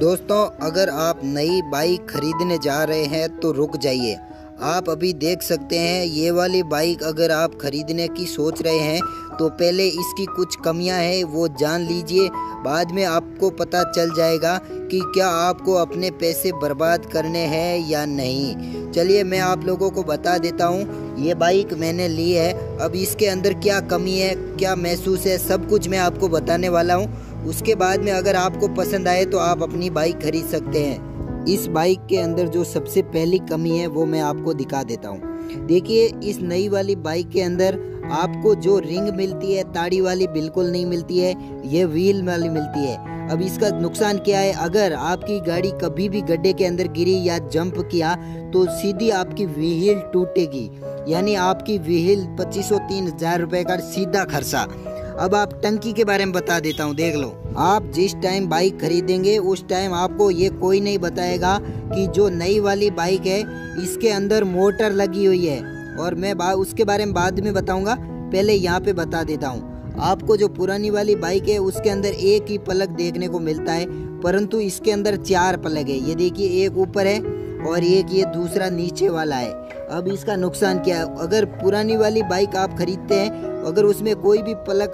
दोस्तों, अगर आप नई बाइक खरीदने जा रहे हैं तो रुक जाइए। आप अभी देख सकते हैं ये वाली बाइक अगर आप खरीदने की सोच रहे हैं तो पहले इसकी कुछ कमियां हैं वो जान लीजिए। बाद में आपको पता चल जाएगा कि क्या आपको अपने पैसे बर्बाद करने हैं या नहीं। चलिए मैं आप लोगों को बता देता हूँ। ये बाइक मैंने ली है, अब इसके अंदर क्या कमी है, क्या महसूस है, सब कुछ मैं आपको बताने वाला हूँ। उसके बाद में अगर आपको पसंद आए तो आप अपनी बाइक खरीद सकते हैं। इस बाइक के अंदर जो सबसे पहली कमी है वो मैं आपको दिखा देता हूँ। देखिए, इस नई वाली बाइक के अंदर आपको जो रिंग मिलती है ताड़ी वाली बिल्कुल नहीं मिलती है, ये व्हील वाली मिलती है। अब इसका नुकसान क्या है, अगर आपकी गाड़ी कभी भी गड्ढे के अंदर गिरी या जंप किया तो सीधी आपकी व्हील टूटेगी, यानी आपकी व्हील 2500-3000 रुपए का सीधा खर्चा। अब आप टंकी के बारे में बता देता हूँ, देख लो। आप जिस टाइम बाइक खरीदेंगे उस टाइम आपको ये कोई नहीं बताएगा कि जो नई वाली बाइक है इसके अंदर मोटर लगी हुई है, और मैं उसके बारे में बाद में बताऊंगा। पहले यहाँ पे बता देता हूँ, आपको जो पुरानी वाली बाइक है उसके अंदर एक ही प्लग देखने को मिलता है, परंतु इसके अंदर 4 प्लग है। ये देखिए, एक ऊपर है और एक ये दूसरा नीचे वाला है। अब इसका नुकसान क्या है, अगर पुरानी वाली बाइक आप खरीदते हैं, अगर उसमें कोई भी प्लग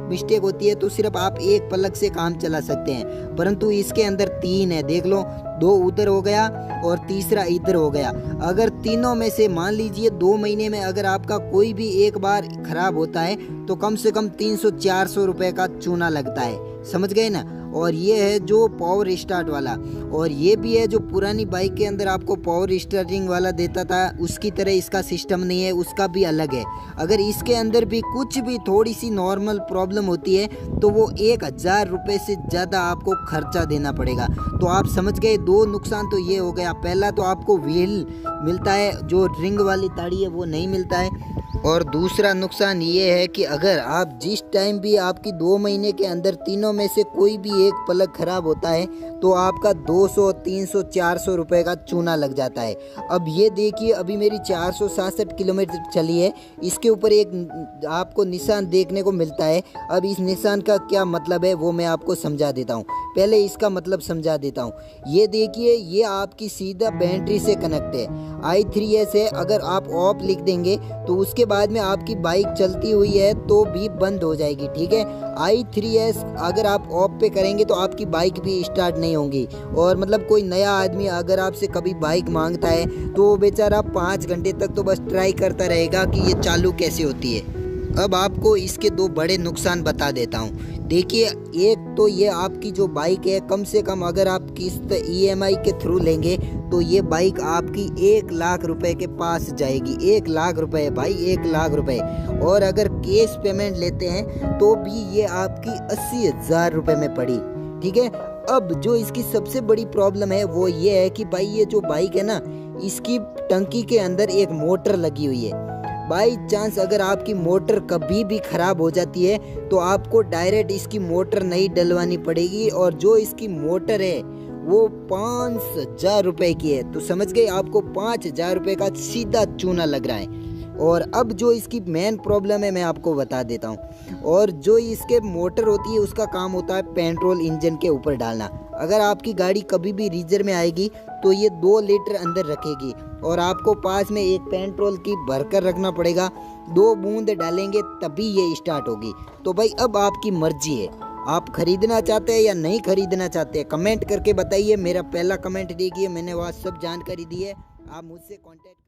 मिस्टेक होती है तो सिर्फ आप एक प्लग से काम चला सकते हैं, परंतु इसके अंदर 3 है। देख लो, 2 उधर हो गया और तीसरा इधर हो गया। अगर तीनों में से मान लीजिए 2 महीने में अगर आपका कोई भी एक बार खराब होता है तो कम से कम 300-400 रुपए का चूना लगता है, समझ गए ना। और ये है जो पावर स्टार्ट वाला, और ये भी है जो पुरानी बाइक के अंदर आपको पावर स्टार्टिंग वाला देता था, उसकी तरह इसका सिस्टम नहीं है, उसका भी अलग है। अगर इसके अंदर भी कुछ भी थोड़ी सी नॉर्मल प्रॉब्लम होती है तो वो 1000 रुपये से ज़्यादा आपको खर्चा देना पड़ेगा। तो आप समझ गए, 2 नुकसान तो ये हो गया। पहला तो आपको व्हील मिलता है, जो रिंग वाली ताड़ी है वो नहीं मिलता है। और दूसरा नुकसान ये है कि अगर आप जिस टाइम भी आपकी 2 महीने के अंदर तीनों में से कोई भी एक प्लग खराब होता है तो आपका 200, 300, 400 रुपए का चूना लग जाता है। अब ये देखिए, अभी मेरी 467 किलोमीटर चली है, इसके ऊपर एक आपको निशान देखने को मिलता है। अब इस निशान का क्या मतलब है वो मैं आपको समझा देता हूँ। पहले इसका मतलब समझा देता हूँ। ये देखिए, ये आपकी सीधा बैटरी से कनेक्ट है, i3s है। अगर आप ऑफ लिख देंगे तो उसके बाद में आपकी बाइक चलती हुई है तो भी बंद हो जाएगी, ठीक है। i3s अगर आप ऑफ पे करेंगे तो आपकी बाइक भी स्टार्ट नहीं होगी। और मतलब कोई नया आदमी अगर आपसे कभी बाइक मांगता है तो बेचारा 5 घंटे तक तो बस ट्राई करता रहेगा कि ये चालू कैसे होती है। अब आपको इसके 2 बड़े नुकसान बता देता हूँ। देखिए, एक तो ये आपकी जो बाइक है, कम से कम अगर आप किस्त EMI के थ्रू लेंगे तो ये बाइक आपकी 1 लाख रुपए के पास जाएगी। 1 लाख रुपए भाई, 1 लाख रुपए। और अगर कैश पेमेंट लेते हैं तो भी ये आपकी 80,000 रुपए में पड़ी, ठीक है। अब जो इसकी सबसे बड़ी प्रॉब्लम है वो ये है कि भाई ये जो बाइक है ना, इसकी टंकी के अंदर एक मोटर लगी हुई है। बाई चांस अगर आपकी मोटर कभी भी खराब हो जाती है तो आपको डायरेक्ट इसकी मोटर नहीं डलवानी पड़ेगी, और जो इसकी मोटर है वो 5000 रुपए की है। तो समझ गए, आपको 5000 रुपए का सीधा चूना लग रहा है। और अब जो इसकी मेन प्रॉब्लम है मैं आपको बता देता हूँ। और जो इसके मोटर होती है उसका काम होता है पेट्रोल इंजन के ऊपर डालना। अगर आपकी गाड़ी कभी भी रिजर्व में आएगी तो ये 2 लीटर अंदर रखेगी, और आपको पास में एक पेट्रोल की भरकर रखना पड़ेगा। 2 बूंद डालेंगे तभी ये स्टार्ट होगी। तो भाई अब आपकी मर्जी है, आप खरीदना चाहते हैं या नहीं खरीदना चाहते हैं, कमेंट करके बताइए। मेरा पहला कमेंट देखिए, मैंने वहाँ सब जानकारी दी है। आप मुझसे कॉन्टेक्ट